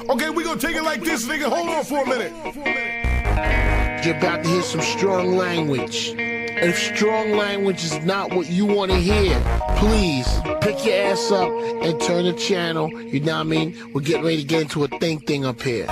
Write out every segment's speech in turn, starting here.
Okay, we gonna take it like this, nigga. Hold on for a minute. You're about to hear some strong language. If strong language is not what you want to hear, please pick your ass up and turn the channel. You know what I mean? We're getting ready to get into a thing up here.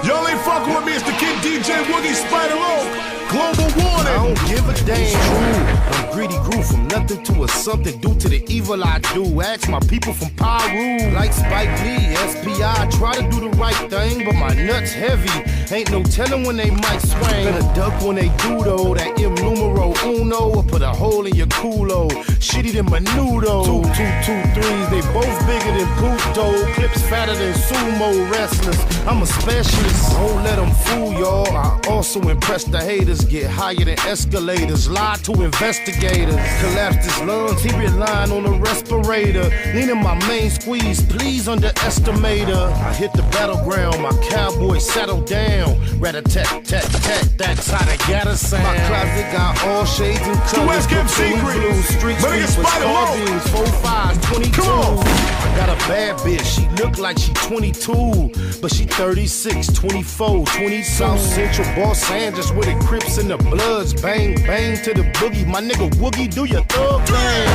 Y'all ain't fucking with me. It's the kid DJ Woogie Spider Oak. Global warning. I don't give a damn. It's true. I'm greedy, grew from nothing to a something due to the evil I do. Ask my people from Peru. Like Spike Lee, SPI, try to do the right thing, but my nuts heavy. Ain't no telling when they might swing. Gonna duck when they do though. That M numero uno, or put a hole in your culo. Shitty than menudo. 2, 2, 2, 3s, they both bigger than Puto. Clips fatter than sumo wrestlers. I'm a specialist. Don't let them fool y'all. I also impress the haters. Get higher than escalators. Lie to investigators. Collapse his lungs. He relying on a respirator. Leaning my main squeeze. Please underestimate her. I hit the battleground. My cowboy settled down. Rat-a-tat-tat-tat, that's how they gotta sound. My closet got all shades and colors. Blue streets, with carbines, 4, 5, 22. Come on. I got a bad bitch, she look like she 22, but she 36, 24, 20. South Central Los Angeles with the Crips and the Bloods. Bang, bang to the boogie. My nigga Woogie, do your thug thing.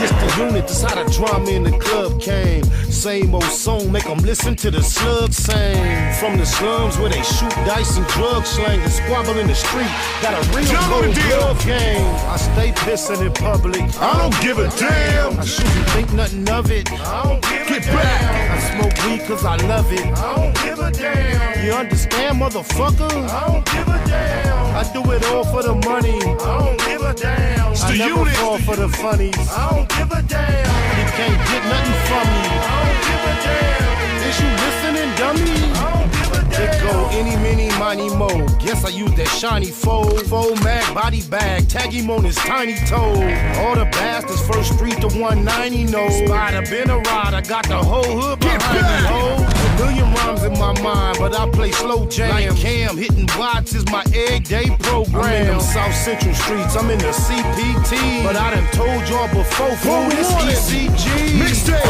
It's the unit, that's how the drama in the club came. Same old song, make them listen to the slug sing. From the slums where they shoot dice and drug slang and squabble in the street. Got a real glove game. I stay pissing in public. I don't give a damn. I shouldn't think nothing of it. I don't give a damn. I smoke weed cause I love it. I don't give a damn. You understand, motherfucker? I don't give a damn. I do it all for the money. I don't give a damn. I never fall for the funnies. I don't give a damn. You can't get nothing from me. I don't give a damn. Is you listening, dummy? I don't give a damn. It go any, mini, money, mo. Guess I use that shiny fold. Full mag, body bag, tag him on his tiny toe. All the bastards, first street to 190, no. Spider been a ride, I got the whole hood behind me, ho. A million rhymes in my mind, but I play slow jam. Like Cam, hitting watts is my everyday program. I'm in them South Central streets, I'm in the CPT. But I done told y'all before, for this ECG. Mixtape.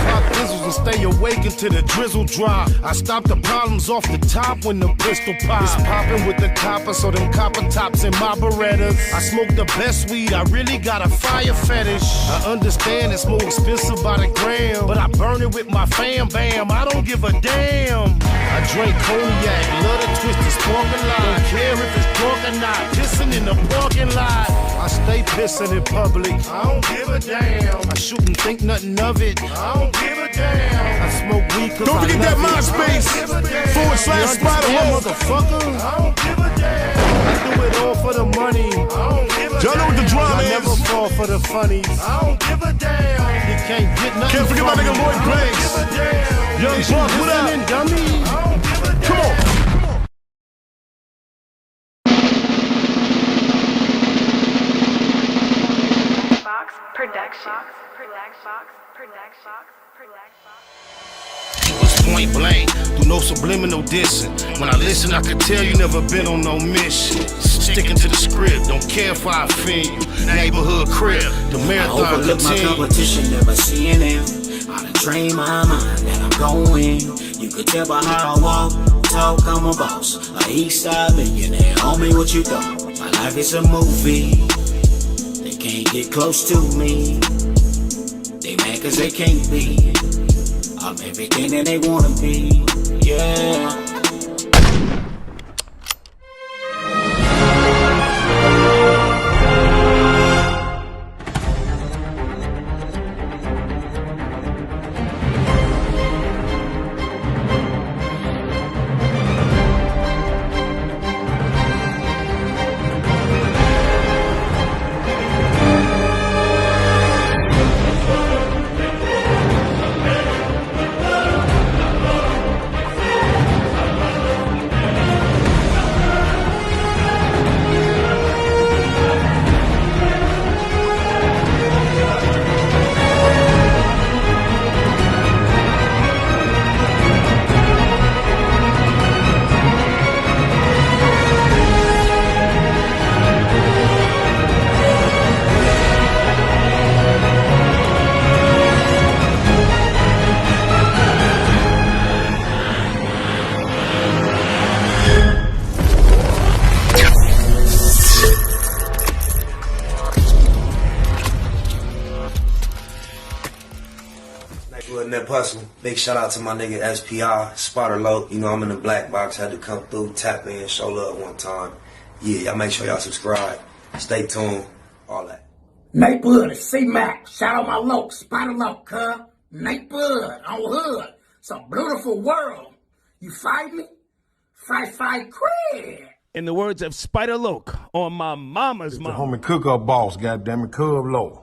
Pop pizzles and stay awake until the drizzle drop. I stop the problems off the top when the pistol pop. It's popping with the copper, so them copper tops in my Berettas. I smoke the best weed, I really got a fire fetish. I understand it's more expensive by the gram, but I burn it with my fam bam, I don't give a damn. I drink cognac, love the twisted sparking lot. Don't care if it's dark or not, pissing in the parking lot. I stay pissing in public. I don't give a damn. I shouldn't think nothing of it. I don't give a damn. I smoke weed cause Don't forget that MySpace /Spider Oak. Motherfucker. I don't give a damn. I do it all for the money. I don't give a Y'all know what the drama I is. never fall for the funnies. I don't give a damn. You can't get nothing. Can't forget my nigga Lloyd Banks. Young Buck, what up? Dummy. I don't give a damn. Come on. It was point blank, through no subliminal dissing. When I listen, I could tell you never been on no mission. Sticking to the script, don't care if I offend you. Neighborhood crib, the marathon I overlook my competition, never seeing them. I done trained my mind that I'm going. You could tell by how I walk, talk, I'm a boss. A east side millionaire, homie, what you thought? My life is a movie. They can't get close to me. They mad cause they can't be. I'm everything that they wanna be, yeah. Putting that personal. Big shout out to my nigga SPI, Spotter Low. You know I'm in the black box, had to come through, tap in, show love one time. Yeah, y'all make sure y'all subscribe. Stay tuned, all that. Nate Bud, C-Mac, shout out my loc, Spotter Low, cuz. Nate Bud, on Hood. It's a beautiful world. You fight me? Fight, crib. In the words of Spider Loke on my mama's The mom. homie cook-up boss, goddammit, Cub Low.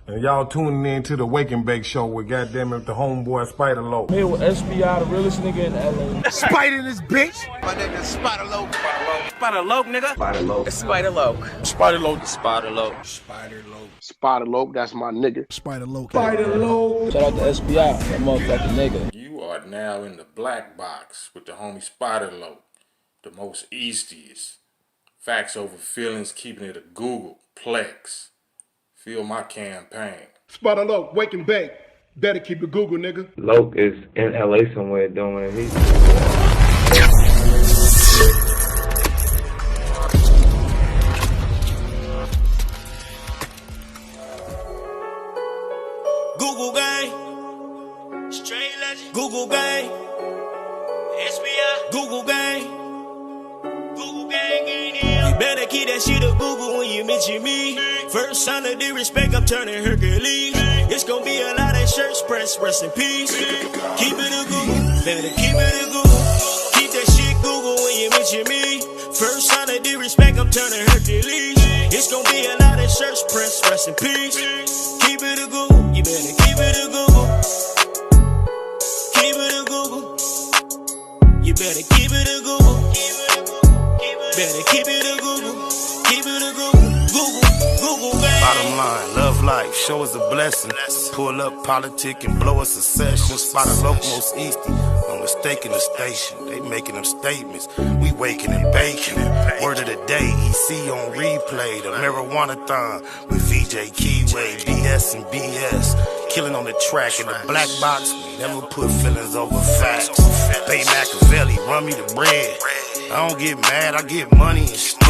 And y'all tuning in to the Wake and Bake show with goddammit the homeboy Spider Low. Here with SPI, the realest nigga in LA. Spider this bitch. My name is Spider Low. Spider Loke, nigga. Spider Low. Spider Low. Spider Low. Spider Low. Spider Low, that's my nigga. Spider Low. Shout out to SPI, that motherfucking nigga. You are now in the black box with the homie Spider Low, the most eastiest. Facts over feelings, keeping it a Google Plex. Feel my campaign. Spider Low, wake and bake. Better keep it Google, nigga. Loke is in LA somewhere doing it. Google gang, straight legend. Google gang, SBI. Google gang, Google gang in here. You better keep that shit a Google when you mention me. First sign of disrespect, I'm turning Hercules. It's gonna be a lot of shirts pressed, rest in peace. Keep it a Google, better keep it a Google. Keep that shit Google when you mention me. First sign of disrespect, I'm turning Hercules. It's gonna be a lot of shirts pressed, rest in peace. Keep it a Google, you better keep it a Google. Keep it a Google. You better keep it a Google. Better keep it a Google. Keep it a Google. Google, man. Bottom line, love life, show us a blessing. Pull up politic and blow us a session. Spot a local most easty. No mistaking the station. They making them statements. We waking and baking. Word of the day, EC on replay. The marijuana-thon with VJ Keyway, BS and BS. Killing on the track in the black box. We never put feelings over facts. Baymaacbiz, run me the bread. I don't get mad, I get money instead.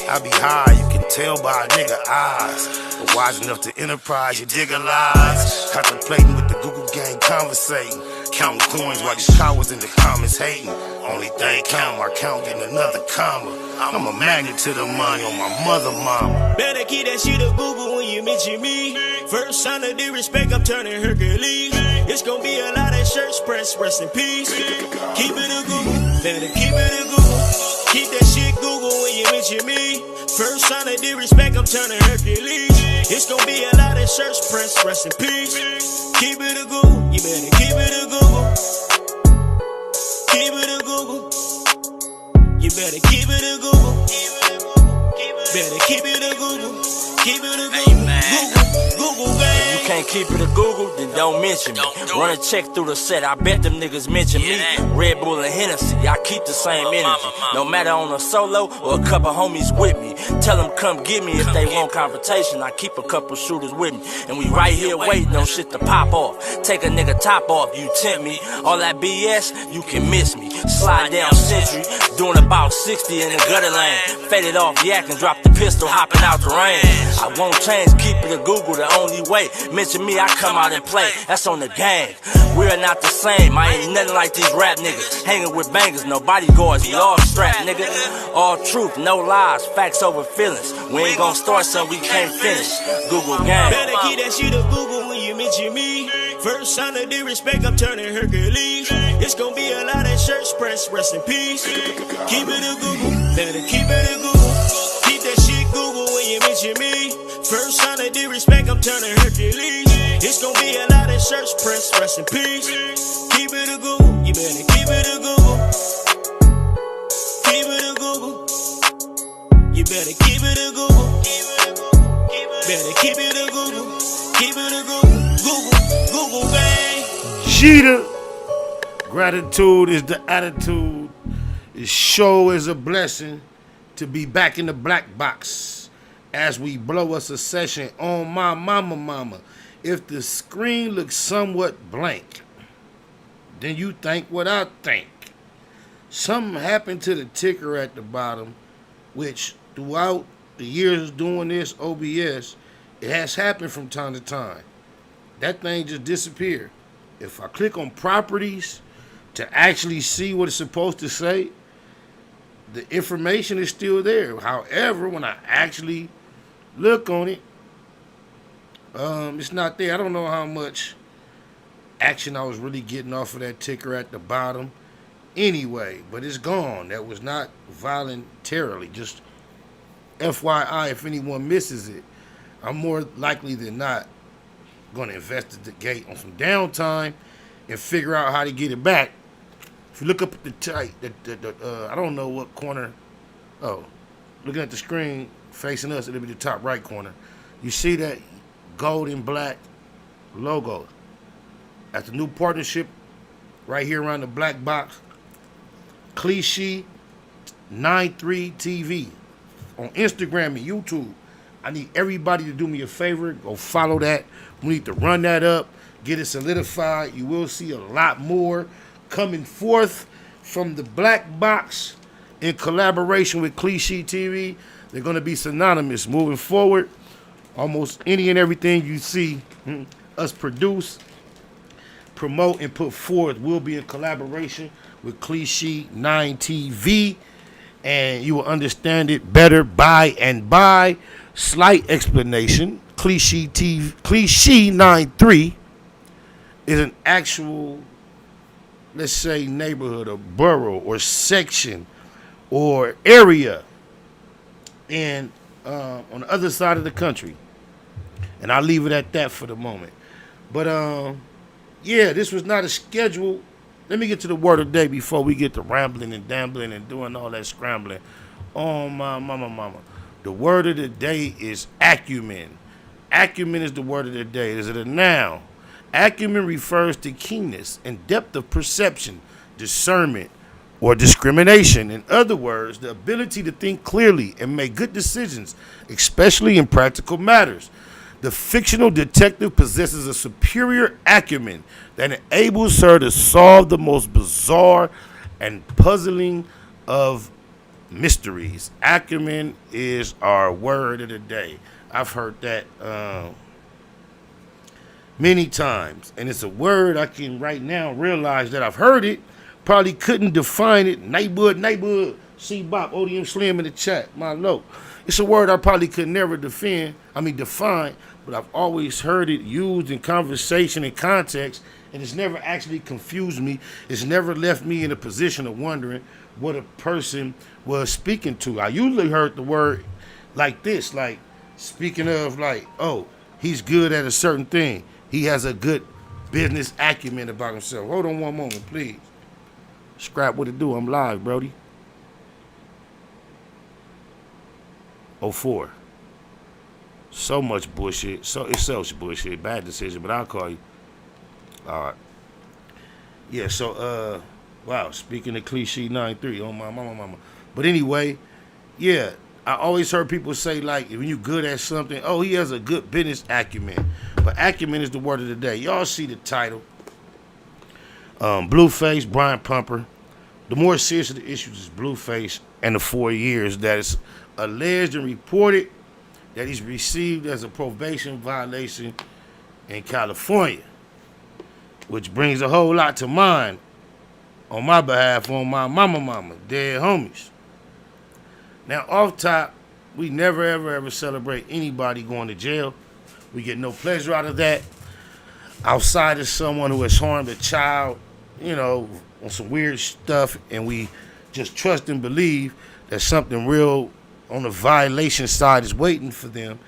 I be high, you can tell by a nigga eyes. But wise enough to enterprise, you dig a lies. Contemplating with the Google gang, conversating. Counting coins while these cowards in the comments hating. Only thing count, my count getting another comma. I'm a magnet to the money on my mother mama. Better keep that shit a Google when you mention me. First sign of disrespect, I'm turning Hercules. It's gonna be a lot of shirts pressed, rest in peace. Keep it a Google, better keep it a Google. Keep that shit Google when you mention me. First sign of disrespect, I'm turning Hercules. It's gonna be a lot of shirts pressed, rest in peace. Keep it a Google, you better keep it a Google. Keep it a Google. You better keep it a Google. Better keep it a Google. Keep it a Google. Google, gang. You can't keep it a Google, then don't mention me. Run a check through the set, I bet them niggas mention me. Red Bull and Hennessy, I keep the same energy. No matter on a solo or a couple homies with me. Tell them come get me if they want confrontation. I keep a couple shooters with me. And we right here waiting on shit to pop off. Take a nigga top off, you tempt me. All that BS, you can miss me. Slide down Century, doing about 60 in the gutter lane. Faded off yak and drop the pistol, hopping out the rain. I won't change, keep it a Google the only way. Mention me, I come out and play. That's on the gang. We are not the same. I ain't nothing like these rap niggas. Hanging with bangers, no bodyguards, we all strapped, nigga. All truth, no lies, facts over feelings. We ain't gonna start something we can't finish. Google gang. Better keep that shit a Google when you mention me. First sign of disrespect, I'm turning Hercules. It's gonna be a lot of shirts pressed, rest in peace. Keep it a Google, better keep it a Google. Keep that shit Google when you mention me. First sign of disrespect, I'm turning Hercules. It's gonna be a lot of shirts pressed, rest in peace. Keep it a Google, you better keep it a Google. Keep it a Google. You better keep it a Google. Better keep it a Google. Keep it a Google. Google gang. Cheetah. Gratitude is the attitude. The show is a blessing to be back in the black box as we blow us a session on my mama. If the screen looks somewhat blank, then you think what I think. Something happened to the ticker at the bottom, which throughout the years doing this OBS, it has happened from time to time. That thing just disappeared. if I click on properties to actually see what it's supposed to say, the information is still there. However, when I actually look on it, it's not there. I don't know how much action I was really getting off of that ticker at the bottom anyway, but it's gone. That was not voluntarily. Just FYI, if anyone misses it, I'm more likely than not going to investigate on some downtime and figure out how to get it back. If you look up at the I don't know what corner. Oh, looking at the screen facing us, it'll be the top right corner. You see that gold and black logo. That's the new partnership right here around the black box. Cliche 93 TV on Instagram and YouTube. I need everybody to do me a favor. Go follow that. We need to run that up, get it solidified. You will see a lot more coming forth from the black box in collaboration with Cliche TV. They're going to be synonymous moving forward. Almost any and everything you see us produce, promote, and put forth will be in collaboration with Cliche 9 TV, and you will understand it better by and by. Slight explanation: Cliche TV, Cliche 9-3 is an actual, let's say, neighborhood or borough or section or area in on the other side of the country, and I'll leave it at that for the moment. But yeah, this was not a schedule. Let me get to the word of the day before we get to rambling and dambling and doing all that scrambling. Oh, my mama. The word of the day is acumen. Acumen is the word of the day. Is it a noun? Acumen refers to keenness and depth of perception, discernment, or discrimination. In other words, the ability to think clearly and make good decisions, especially in practical matters. The fictional detective possesses a superior acumen that enables her to solve the most bizarre and puzzling of mysteries. Acumen is our word of the day. I've heard that many times, and it's a word I can right now realize that I've heard it. Probably couldn't define it. Neighborhood, C-Bop, ODM Slim in the chat, my low. It's a word I probably could never define, but I've always heard it used in conversation and context, and it's never actually confused me. It's never left me in a position of wondering what a person was speaking to. I usually heard the word like this, like speaking of like, oh, he's good at a certain thing. He has a good business acumen about himself. Hold on one moment, please. Scrap what it do. I'm live, Brody. 04. So much bullshit. So it's so bullshit. Bad decision, but I'll call you. All right. Yeah, so wow, speaking of Cliche 9-3, oh my mama. But anyway, yeah, I always heard people say, like, when you're good at something, oh, he has a good business acumen. But acumen is the word of the day. Y'all see the title. Blueface, Brian Pumper. The more serious of the issues is Blueface and the 4 years that is alleged and reported that he's received as a probation violation in California, which brings a whole lot to mind on my behalf, on my mama, dead homies. Now, off top, we never, ever celebrate anybody going to jail. We get no pleasure out of that. Outside of someone who has harmed a child, you know, on some weird stuff, and we just trust and believe that something real on the violation side is waiting for them,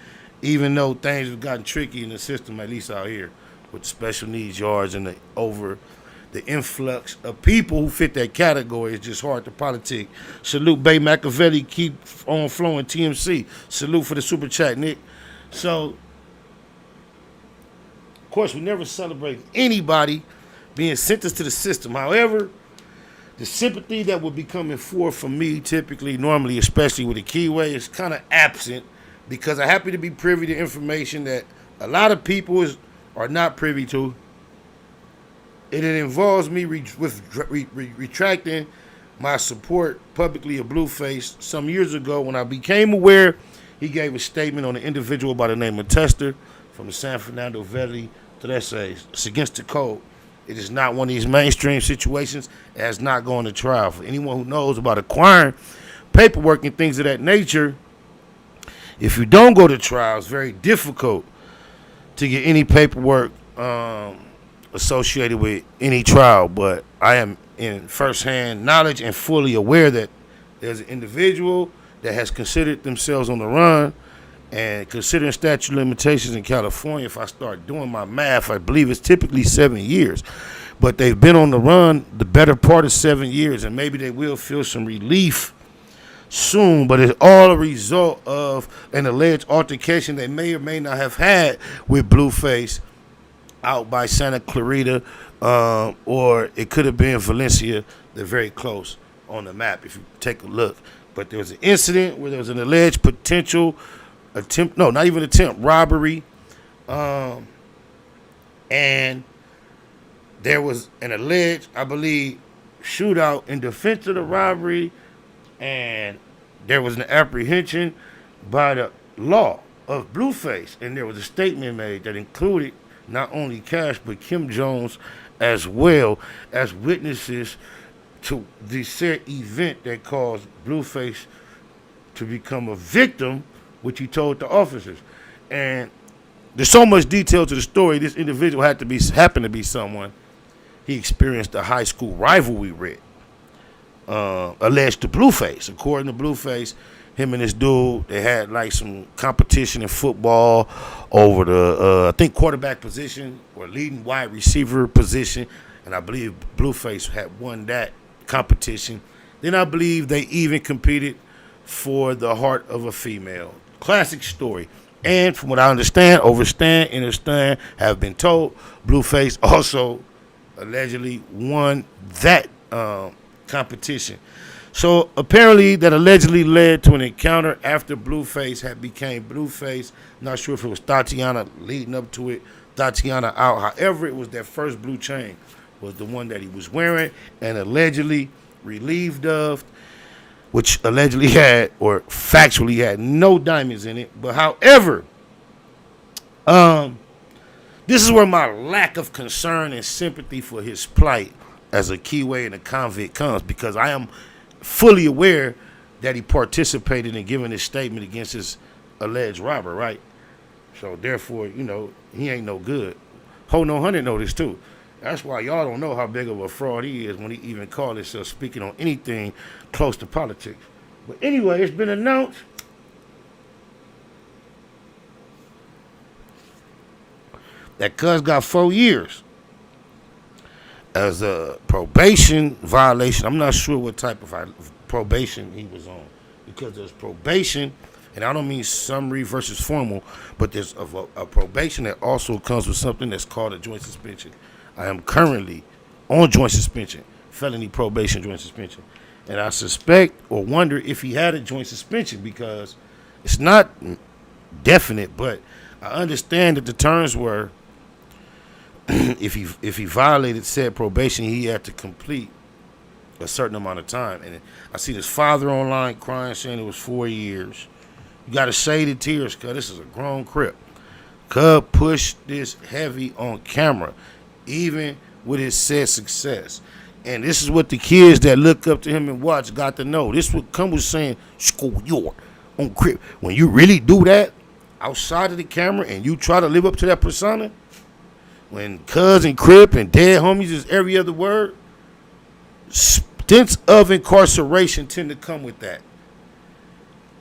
even though things have gotten tricky in the system, at least out here, with special needs yards and the influx of people who fit that category is just hard to politic. Salute baymaacbiz, keep on flowing TMC. Salute for the super chat, Nick. So, of course, we never celebrate anybody being sentenced to the system. However, the sympathy that will be coming forth from me, typically, normally, especially with the Keyway, is kind of absent because I happen to be privy to information that a lot of people are not privy to. And it involves me retracting my support publicly of Blueface some years ago when I became aware he gave a statement on an individual by the name of Tester from the San Fernando Valley. So that's it's against the code. It is not one of these mainstream situations. It has not gone to trial. For anyone who knows about acquiring paperwork and things of that nature, if you don't go to trial, it's very difficult to get any paperwork associated with any trial. But I am in firsthand knowledge and fully aware that there's an individual that has considered themselves on the run, and considering statute of limitations in California, if I start doing my math, I believe it's typically 7 years. But they've been on the run the better part of 7 years, and maybe they will feel some relief soon. But it's all a result of an alleged altercation they may or may not have had with Blueface out by Santa Clarita, or it could have been Valencia. They're very close on the map if you take a look. But there was an incident where there was an alleged potential attempt, no, not even attempt, robbery. And there was an alleged, I believe, shootout in defense of the robbery. And there was an apprehension by the law of Blueface. And there was a statement made that included not only Cash, but Kim Jones as well as witnesses to the said event that caused Blueface to become a victim, which he told the officers. And there's so much detail to the story. This individual happened to be someone he experienced a high school rivalry with, alleged to Blueface. According to Blueface, him and this dude, they had like some competition in football over the, I think, quarterback position or leading wide receiver position. And I believe Blueface had won that competition. Then I believe they even competed for the heart of a female. Classic story. And from what I understand, understand, have been told, Blueface also allegedly won that competition. So apparently that allegedly led to an encounter after Blueface had became Blueface. Not sure if it was Tatiana leading up to it, Tatiana out. However, it was that first blue chain was the one that he was wearing and allegedly relieved of, which allegedly had or factually had no diamonds in it. But however, this is where my lack of concern and sympathy for his plight as a keyway and a convict comes, because I am fully aware that he participated in giving his statement against his alleged robber, right? So therefore, you know, he ain't no good. Ho No 100 know this too. That's why y'all don't know how big of a fraud he is when he even called himself speaking on anything close to politics. But anyway, it's been announced that Cuz got 4 years as a probation violation. I'm not sure what type of probation he was on, because there's probation, and I don't mean summary versus formal, but there's a probation that also comes with something that's called a joint suspension. I am currently on joint suspension, felony probation joint suspension. And I suspect or wonder if he had a joint suspension, because it's not definite, but I understand that the terms were if he violated said probation, he had to complete a certain amount of time. And I see his father online crying, saying it was 4 years. You got to shade the tears, cuz this is a grown crip. Cuz pushed this heavy on camera, even with his said success. And this is what the kids that look up to him and watch got to know. This would come with saying, school your on crip. When you really do that outside of the camera and you try to live up to that persona, when cuz and crip and dead homies is every other word, stints of incarceration tend to come with that.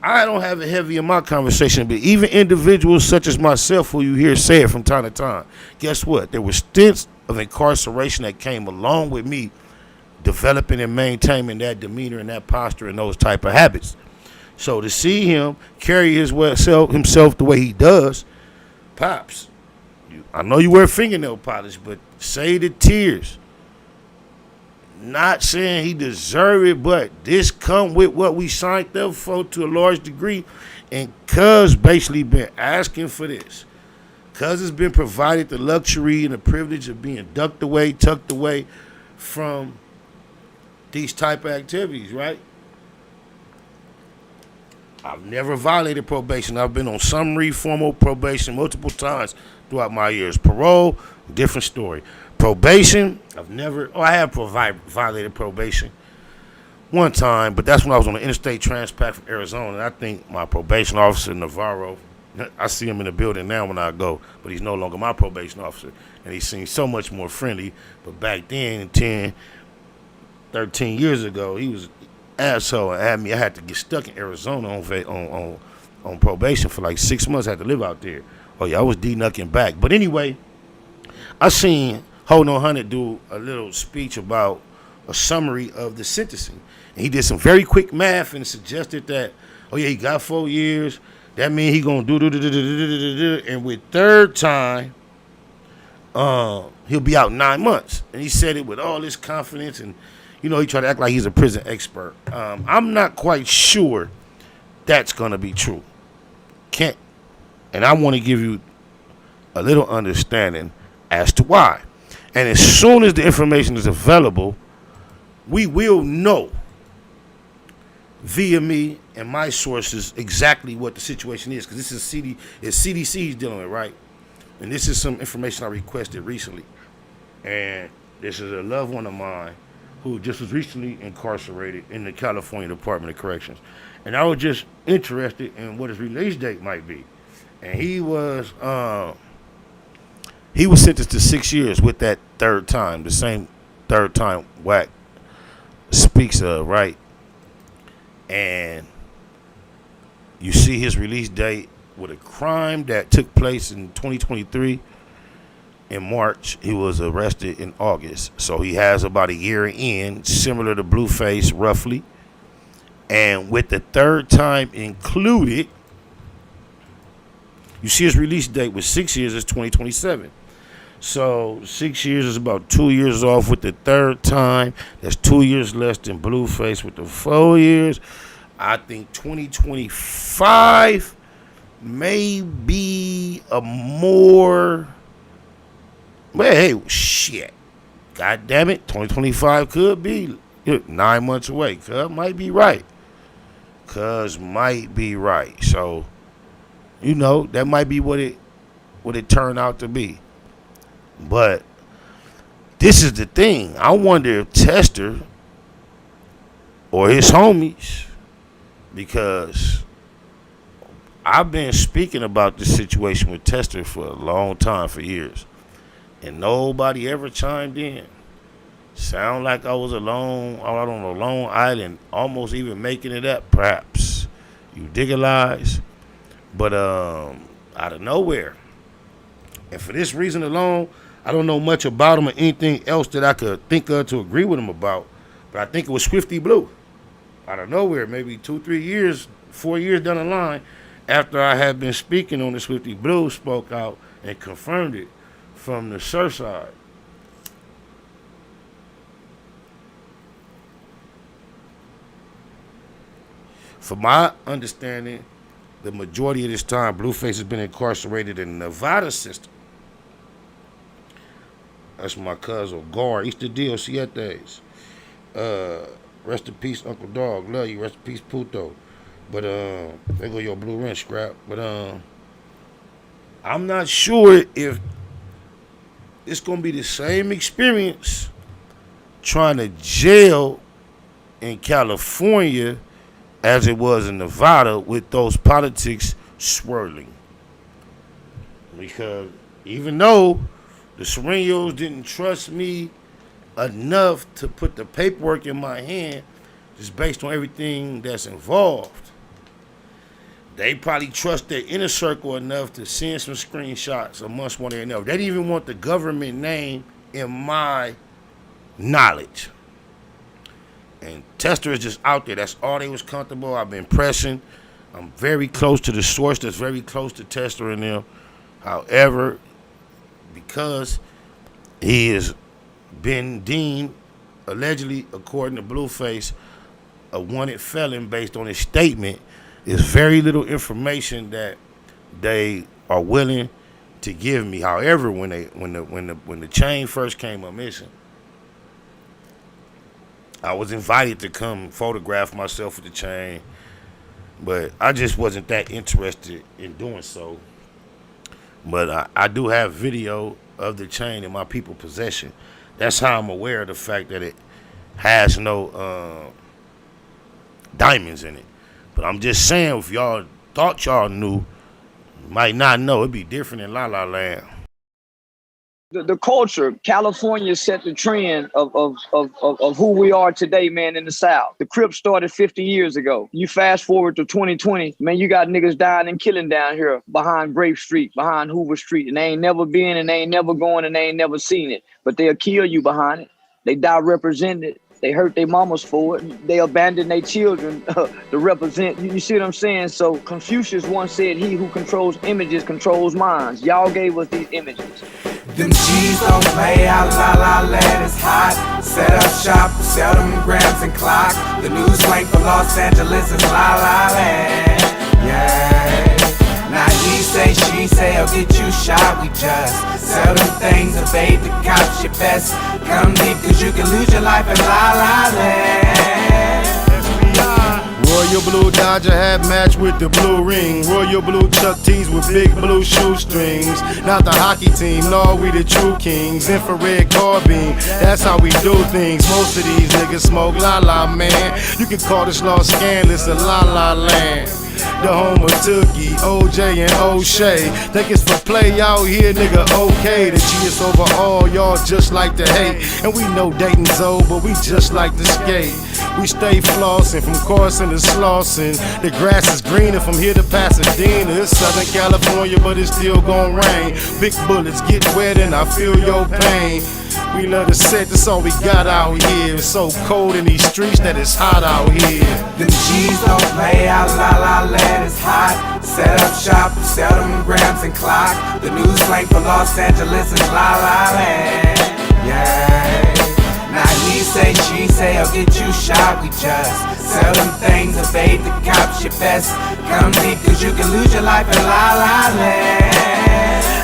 I don't have it heavy in my conversation, but even individuals such as myself who you hear say it from time to time, guess what? There were stints of incarceration that came along with me developing and maintaining that demeanor and that posture and those type of habits. So to see him carry himself the way he does, Pops, I know you wear fingernail polish, but say the tears. Not saying he deserve it, but this come with what we signed up for to a large degree. And Cuz basically been asking for this. Cuz has been provided the luxury and the privilege of being tucked away from these type of activities, right? I've never violated probation. I've been on summary formal probation multiple times throughout my years. Parole, different story. Probation, I have violated probation one time, but that's when I was on the interstate transpac from Arizona. And I think my probation officer, Navarro, I see him in the building now when I go, but he's no longer my probation officer. And he seems so much more friendly. But back then, 10, 13 years ago, he was an asshole and I had to get stuck in Arizona on probation for like 6 months. I had to live out there. Oh, yeah, I was D-knucking back. But anyway, I seen Hold On 100 do a little speech about a summary of the sentencing. And he did some very quick math and suggested that, oh, yeah, he got 4 years. That means he going to do. And with third time, he'll be out 9 months. And he said it with all this confidence. And, he tried to act like he's a prison expert. I'm not quite sure that's going to be true. And I want to give you a little understanding as to why. And as soon as the information is available, we will know via me and my sources exactly what the situation is. Because this is CDC he's dealing with, right? And this is some information I requested recently. And this is a loved one of mine who just was recently incarcerated in the California Department of Corrections. And I was just interested in what his release date might be. And he was sentenced to 6 years with that third time, the same third time Wack speaks of, right? And you see his release date with a crime that took place in 2023 in March. He was arrested in August. So he has about a year in, similar to Blueface, roughly. And with the third time included, you see his release date with 6 years is 2027. So 6 years is about 2 years off with the third time. That's 2 years less than Blueface with the 4 years. I think 2025 may be a more... Well, hey, shit. God damn it. 2025 could be 9 months away. Cuz might be right. So, that might be what it turned out to be. But this is the thing. I wonder if Tester or his homies, because I've been speaking about this situation with Tester for a long time, for years, and nobody ever chimed in. Sound like I was alone, out on a lone island, almost even making it up, perhaps. You digitalize. But out of nowhere. And for this reason alone, I don't know much about him or anything else that I could think of to agree with him about. But I think it was Swifty Blue. Out of nowhere, maybe 2, 3 years, 4 years down the line, after I had been speaking on the Swifty Blue, spoke out and confirmed it from the surf side. From my understanding, the majority of this time, Blueface has been incarcerated in the Nevada system. That's my cousin, Gar. East of DLC days. Rest in peace, Uncle Dog. Love you. Rest in peace, Puto. But there go your blue rent scrap. But I'm not sure if it's gonna be the same experience trying to jail in California as it was in Nevada, with those politics swirling. Because even though the Serenos didn't trust me enough to put the paperwork in my hand, just based on everything that's involved, they probably trust their inner circle enough to send some screenshots amongst one another. They didn't even want the government name in my knowledge. And Tester is just out there. That's all they was comfortable. I've been pressing. I'm very close to the source that's very close to Tester and them. However, because he has been deemed, allegedly, according to Blueface, a wanted felon based on his statement, there's very little information that they are willing to give me. However, when the chain first came up missing, I was invited to come photograph myself with the chain, but I just wasn't that interested in doing so. But I do have video of the chain in my people possession. That's how I'm aware of the fact that it has no diamonds in it. But I'm just saying, if y'all thought y'all knew, you might not know. It'd be different in La La Land. The culture, California set the trend of who we are today, man, in the South. The Crips started 50 years ago. You fast forward to 2020, man, you got niggas dying and killing down here behind Grape Street, behind Hoover Street, and they ain't never been and they ain't never going and they ain't never seen it. But they'll kill you behind it. They die represented. They hurt their mamas for it. They abandon their children to represent. You see what I'm saying? So Confucius once said, he who controls images controls minds. Y'all gave us these images. Them G's don't play out, La La Land is hot. Set up shop, sell them grams and clock. The new slang for Los Angeles is La La Land. Yeah. Now he say, she say, I'll get you shot. We just sell them things, evade the cops. Your best come deep, cause you can lose your life in La La Land. Royal blue Dodger hat match with the blue ring. Royal blue Chuck tees with big blue shoestrings. Not the hockey team, no, we the true kings. Infrared carbine, that's how we do things. Most of these niggas smoke La La, man. You can call this law scandalous a La La Land. The home of Tookie, OJ and O'Shea. Think it's for play out here, nigga, okay. The G is over all, y'all just like to hate. And we know Dayton's old, but we just like to skate. We stay flossing from Carson to Slauson. The grass is greener from here to Pasadena. It's Southern California, but it's still gon' rain. Big bullets get wet and I feel your pain. We love to set, that's all we got out here. It's so cold in these streets that it's hot out here. Them G's don't play out, La La Land is hot. Set up shop, sell them grams and clock. The new slang for Los Angeles is La La Land. Yeah. Now he say, she say, I'll get you shot. We just sell them things, evade the cops. Your best come deep, cause you can lose your life in La La Land.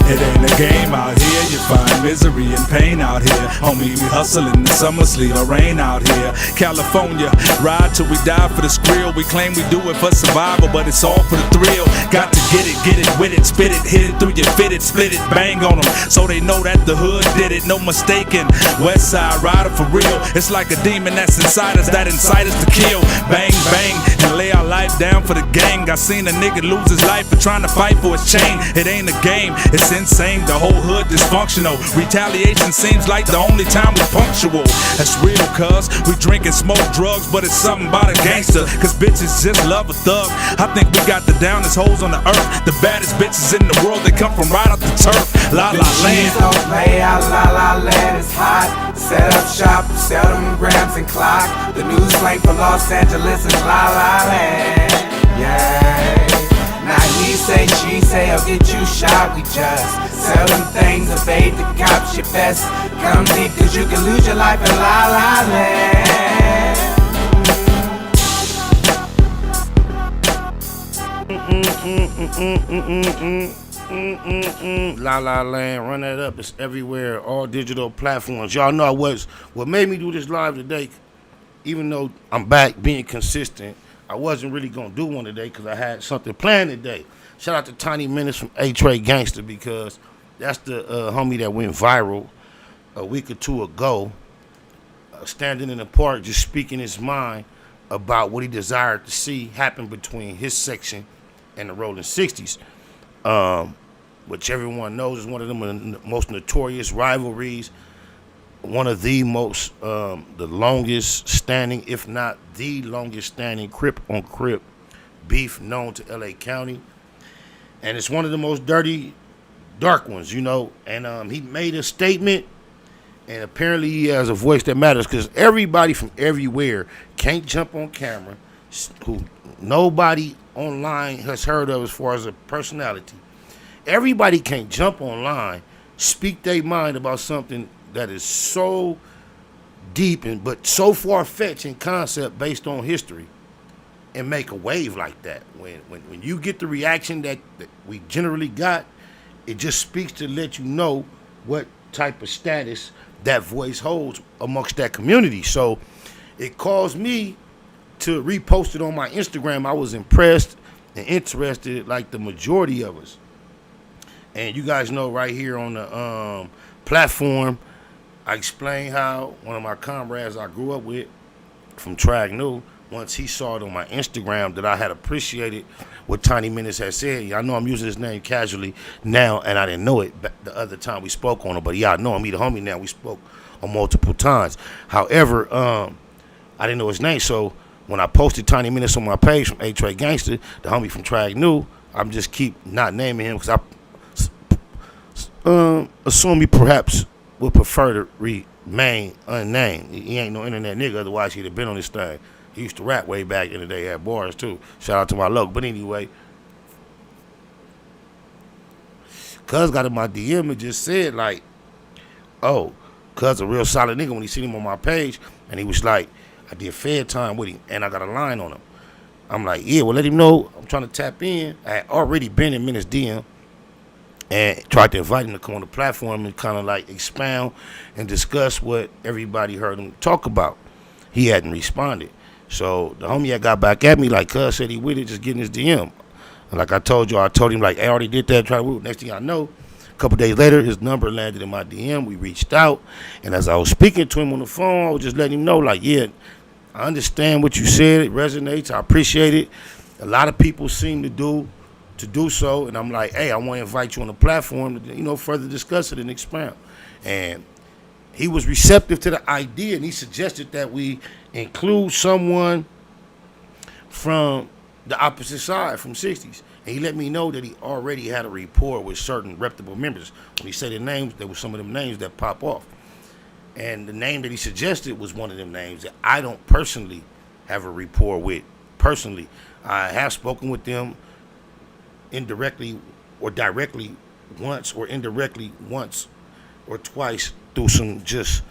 It ain't a game out here, you find misery and pain out here. Homie, we hustle in the summer, sleet or rain out here. California, ride till we die for the skrill. We claim we do it for survival, but it's all for the thrill. Got to get it with it, spit it, hit it through your fitted, split it, bang on them, so they know that the hood did it, no mistaking. West side rider for real, it's like a demon that's inside us, that incite us to kill. Bang, bang, and lay our life down for the gang. I seen a nigga lose his life for trying to fight for his chain. It ain't a game, it's insane, the whole hood dysfunctional. Retaliation seems like the only time we punctual. That's real, cuz we drink and smoke drugs, but it's something about a gangster, cause bitches just love a thug. I think we got the downest hoes on the earth, the baddest bitches in the world, they come from right off the turf. La La Land. Don't play out, La La Land is hot. Set up shop, sell them grams and clock. The new slang for Los Angeles is La La Land. Yeah. Now he say, she say, I'll get you shot. We just sell them things, evade the cops. Your best come deep, cause you can lose your life in La La Land. La La Land, run that up. It's everywhere, all digital platforms. Y'all know what made me do this live today. Even though I'm back being consistent, I wasn't really gonna do one today because I had something planned today. Shout out to Tiny Menace from A-Trade Gangster, because that's the homie that went viral a week or two ago, standing in the park just speaking his mind about what he desired to see happen between his section and the Rolling 60s, which everyone knows is one of the most notorious rivalries, one of the most, the longest standing, if not the longest standing Crip on Crip beef known to LA County. And it's one of the most dirty, dark ones, you know. And he made a statement, and apparently he has a voice that matters, because everybody from everywhere can't jump on camera, who nobody online has heard of as far as a personality. Everybody can't jump online, speak their mind about something that is so deep and but so far-fetched in concept based on history, and make a wave like that. When you get the reaction that we generally got, it just speaks to let you know what type of status that voice holds amongst that community. So it caused me to repost it on my Instagram. I was impressed and interested, like the majority of us. And you guys know right here on the platform, I explained how one of my comrades I grew up with from Trag New, once he saw it on my Instagram that I had appreciated what Tiny Menace had said. Y'all know I'm using his name casually now, and I didn't know it the other time we spoke on it, but y'all know him. He the homie now. We spoke on multiple times. However, I didn't know his name, so when I posted Tiny Menace on my page from A-Tray Gangster, the homie from Trag New, I'm just keep not naming him because I assume he perhaps would prefer to remain unnamed. He ain't no internet nigga, otherwise he'd have been on this thing. He used to rap way back in the day at bars too. Shout out to my local. But anyway, Cuz got in my DM and just said like, oh, Cuz a real solid nigga when he seen him on my page, and he was like, I did Fed time with him and I got a line on him. I'm like, yeah, well let him know I'm trying to tap in. I had already been in Menace DM and tried to invite him to come on the platform and kind of like expound and discuss what everybody heard him talk about. He hadn't responded. So the homie that got back at me, like, Cuz said he with it, just getting his DM. And like I told you, I told him, like, I already did that, try to root. Next thing I know, a couple days later, his number landed in my DM. We reached out. And as I was speaking to him on the phone, I was just letting him know, like, yeah, I understand what you said. It resonates. I appreciate it. A lot of people seem to do so. And I'm like, hey, I want to invite you on the platform to, further discuss it and expound. And he was receptive to the idea, and he suggested that we include someone from the opposite side, from 60s. And he let me know that he already had a rapport with certain reputable members. When he said the names, there were some of them names that pop off. And the name that he suggested was one of them names that I don't personally have a rapport with. Personally, I have spoken with them indirectly or directly once, or indirectly once or twice through some just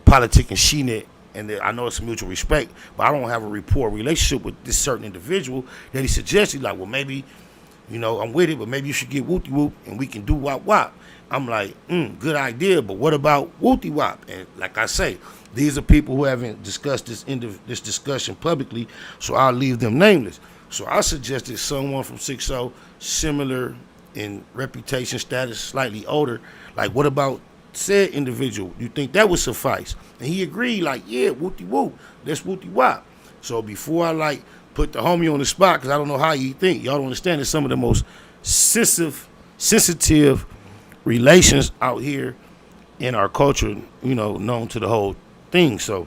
politic and she-net, and I know it's a mutual respect, but I don't have a rapport relationship with this certain individual that he suggested, like, well, maybe, I'm with it, but maybe you should get Wooty Whoop and we can do Wop Wop. I'm like, good idea, but what about Wooty Wop? And like I say, these are people who haven't discussed this discussion publicly, so I'll leave them nameless. So I suggested someone from 6-0, similar in reputation, status, slightly older. Like, what about said individual? You think that would suffice? And he agreed, like, yeah, Wooty Whoop, that's Wooty Wop. So before I put the homie on the spot, because I don't know how you think, y'all don't understand, it's some of the most sensitive relations out here in our culture, known to the whole thing. So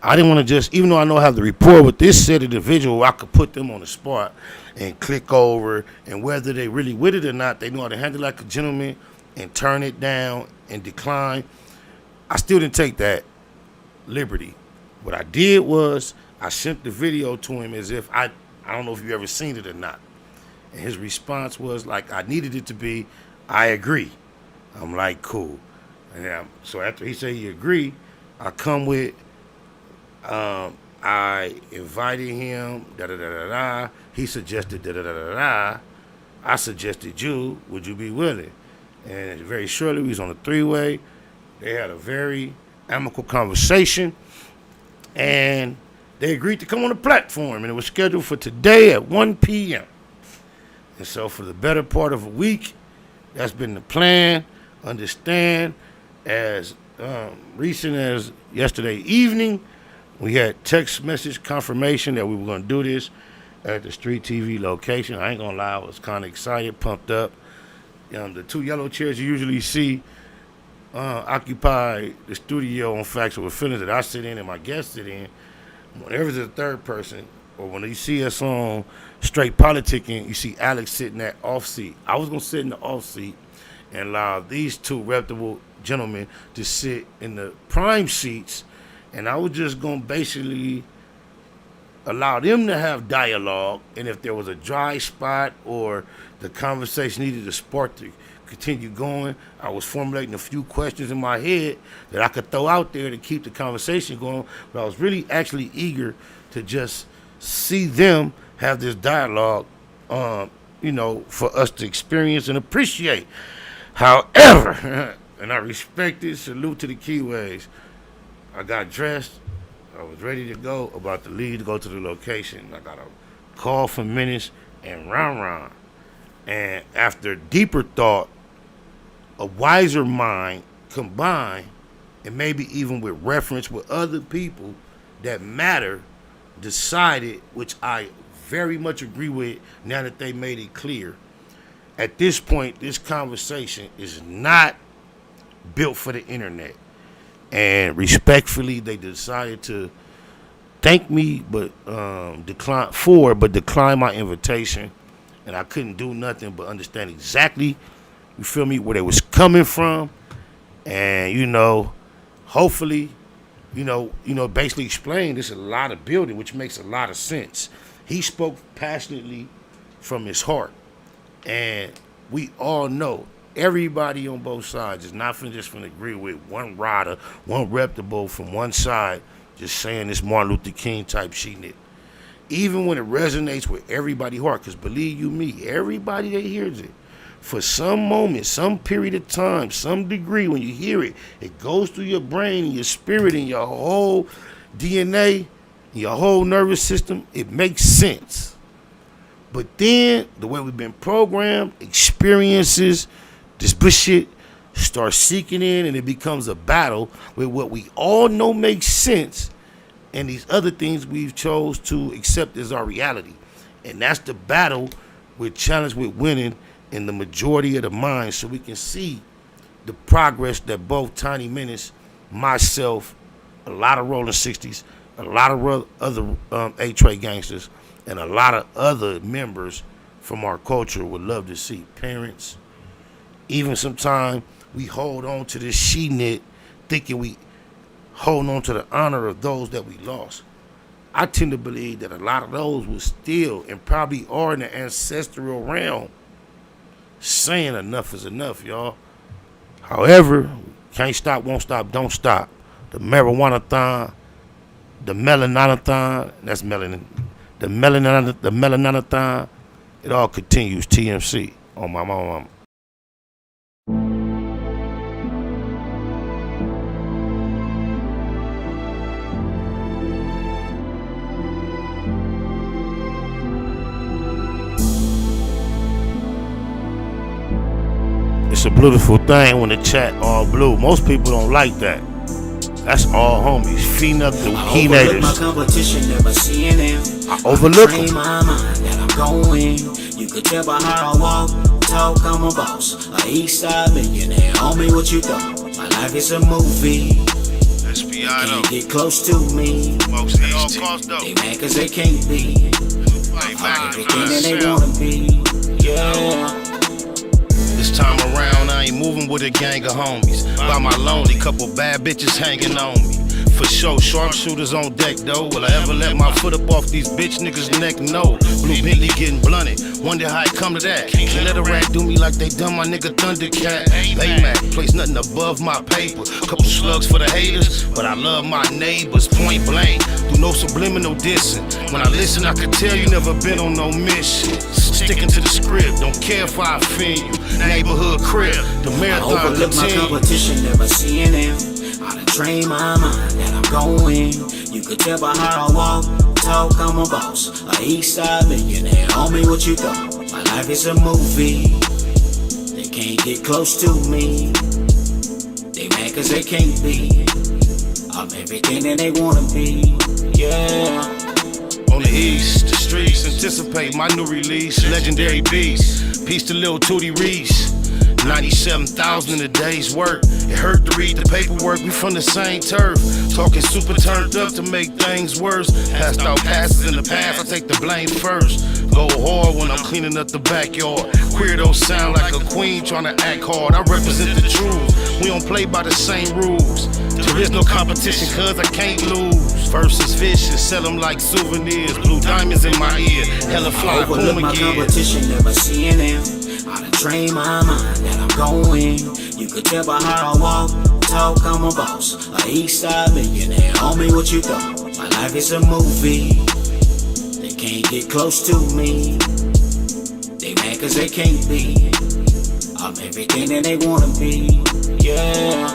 I didn't want to just, even though I know I have the rapport with this said individual, I could put them on the spot and click over, and whether they really with it or not, they know how to handle like a gentleman and turn it down and decline. I still didn't take that liberty. What I did was I sent the video to him as if I don't know if you ever seen it or not. And his response was like, I needed it to be, I agree. I'm like, cool. And so after he said he agreed, I come with, I invited him, da-da-da-da-da. He suggested da-da-da-da-da. I suggested you, would you be willing? And very shortly, we was on a three-way. They had a very amicable conversation, and they agreed to come on the platform, and it was scheduled for today at 1 p.m. And so for the better part of a week, that's been the plan. Understand, as recent as yesterday evening, we had text message confirmation that we were going to do this at the Street TV location. I ain't going to lie, I was kind of excited, pumped up. The two yellow chairs you usually see occupy the studio on Facts Over Feelings that I sit in and my guests sit in. Whenever there's a third person, or when you see us on Straight Politicking, you see Alex sitting at off seat. I was going to sit in the off seat and allow these two reputable gentlemen to sit in the prime seats, and I was just going to basically allow them to have dialogue, and if there was a dry spot or the conversation needed a spark to continue going, I was formulating a few questions in my head that I could throw out there to keep the conversation going, but I was really actually eager to just see them have this dialogue, for us to experience and appreciate. However, and I respect it, salute to the Keyways, I got dressed, I was ready to go, about to leave to go to the location. I got a call from Menace and Ron. And after deeper thought, a wiser mind combined, and maybe even with reference with other people that matter, decided, which I very much agree with now that they made it clear. At this point, this conversation is not built for the internet. And respectfully, they decided to thank me, but decline my invitation. And I couldn't do nothing but understand exactly, you feel me, where they was coming from. And, hopefully, basically explain there's a lot of building, which makes a lot of sense. He spoke passionately from his heart. And we all know everybody on both sides is not just going to agree with one rider, one reputable from one side, just saying this Martin Luther King type shit. Even when it resonates with everybody's heart, because believe you me, everybody that hears it, for some moment, some period of time, some degree, when you hear it, it goes through your brain and your spirit and your whole DNA, your whole nervous system. It makes sense. But then, the way we've been programmed, experiences, this bullshit starts seeking in, and it becomes a battle with what we all know makes sense and these other things we've chose to accept as our reality. And that's the battle we're challenged with winning in the majority of the minds, so we can see the progress that both Tiny Menace, myself, a lot of Rolling 60s, a lot of other A-Tray gangsters, and a lot of other members from our culture would love to see. Parents, even sometimes we hold on to this she-knit thinking we hold on to the honor of those that we lost. I tend to believe that a lot of those will still and probably are in the ancestral realm saying enough is enough, y'all. However, can't stop, won't stop, don't stop. The marijuana-thon, the melanina-thon, that's melanin. The melanina-thon, it all continues. TMC on my mama. It's a beautiful thing when the chat all blue. Most people don't like that. That's all homies. Phoenix, the key natives. My competition, never seeing them. I overlook them. My mind that I'm going. You could tell by how I walk, talk, I'm a boss. A East Side millionaire. Homie, what you thought? My life is a movie. SPI can't get close to me. They mad cause they can't be. I'm everything that they wanna be. Yeah. This time around, I ain't moving with a gang of homies. By my lonely, couple bad bitches hanging on me. For sure, sharpshooters on deck though. Will I ever let my foot up off these bitch niggas' neck? No. Blue Bentley getting blunted. Wonder how it come to that. Can't let a rat do me like they done my nigga Thundercat. Baymac, place nothing above my paper. Couple slugs for the haters, but I love my neighbors. Point blank, do no subliminal dissing. When I listen, I can tell you never been on no mission. Sticking to the script, don't care if I offend you. Neighborhood crib, the marathon I overlook my competition, never seeing them. I done train my mind that I'm going. You could tell by how I walk, talk, I'm a boss. A East Side millionaire. Homie, what you thought? My life is a movie. They can't get close to me. They mad cause they can't be. I'm everything that they wanna be. Yeah. On the east, the streets anticipate my new release. Legendary beast. Peace to Lil Tootie Reese. 97,000 in a day's work. It hurt to read the paperwork, we from the same turf. Talking super turned up to make things worse. Passed out passes in the past, I take the blame first. Go hard when I'm cleaning up the backyard. Queer don't sound like a queen trying to act hard. I represent the truth, we don't play by the same rules. There is no competition cause I can't lose. Versus vicious, sell them like souvenirs. Blue diamonds in my ear, hella fly, overlook boom my again. competition, never seeing them. I done train my mind that I'm going. You could tell by how I walk, talk, I'm a boss. A East Side millionaire. Homie, what you thought? My life is a movie. They can't get close to me. They mad cause they can't be. I'm everything that they wanna be. Yeah.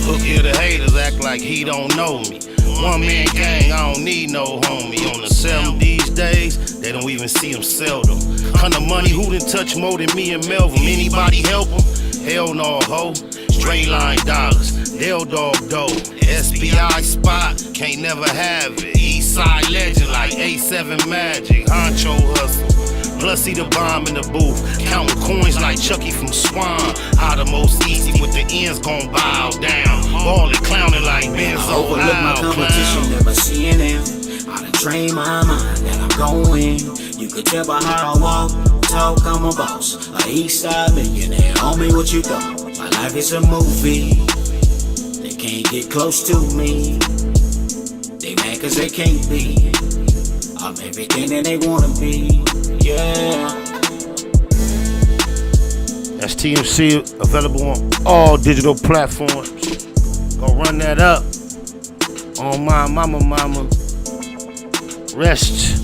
Look here, the haters act like he don't know me. One man gang, I don't need no homie. On the 7 these days, they don't even see him seldom. Kind of money, who done touch more than me and Melvin? Anybody help him? Hell no, ho. Straight line dollars, they'll dog dough. SPI spot, can't never have it. Eastside legend like A7 Magic. Honcho hustle. Plus he the bomb in the booth, counting coins like Chucky from Swan. How the most easy with the ends gon' bow down. Ballin' clowning like Benzo. I overlook my competition, never seeing them. I done trained my mind that I'm going. You could tell by how I walk, talk, I'm a boss. A Eastside millionaire, homie, what you thought? My life is a movie. They can't get close to me. They mad cause they can't be. I'm everything that they wanna be. Yeah. That's TMC, available on all digital platforms. Go run that up. On my mama. Rest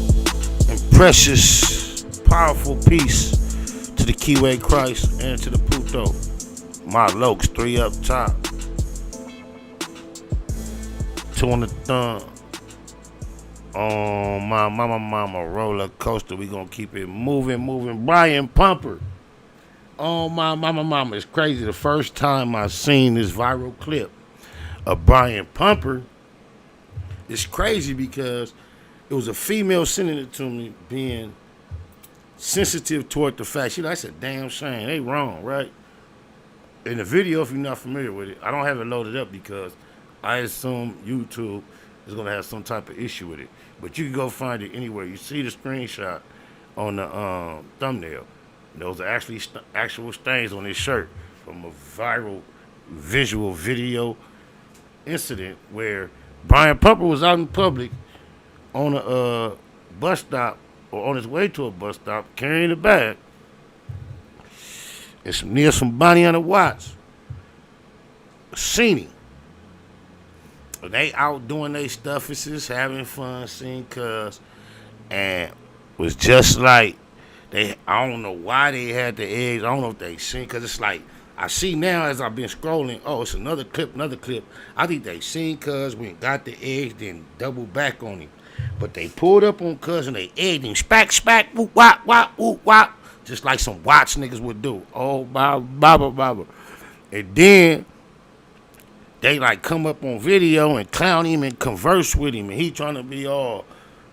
in precious, powerful peace to the Kiwi Christ and to the Puto. My Lokes, 3 up top. 2 on the thumb. On my mama roller coaster, we gonna keep it moving. Brian Pumper. On my mama, it's crazy. The first time I seen this viral clip of Brian Pumper, it's crazy because it was a female sending it to me, being sensitive toward the fact. That's a damn shame. They wrong, right? In the video, if you're not familiar with it, I don't have it loaded up because I assume YouTube is gonna have some type of issue with it. But you can go find it anywhere. You see the screenshot on the thumbnail. Those are actually actual stains on his shirt from a viral visual video incident where Brian Pumper was out in public on a bus stop or on his way to a bus stop carrying a bag. It's near some Bonnie Watts. Seen him. They out doing their stuff, it's just having fun, seeing cuz, and was just like I don't know why they had the eggs. I don't know if they seen, cause it's like I see now as I've been scrolling. Oh, it's another clip. I think they seen cuz, we got the eggs, then double back on him. But they pulled up on cuz and they egged him, spack, whoop wop, just like some Watts niggas would do. Oh, baba. And then they like come up on video and clown him and converse with him, and he trying to be all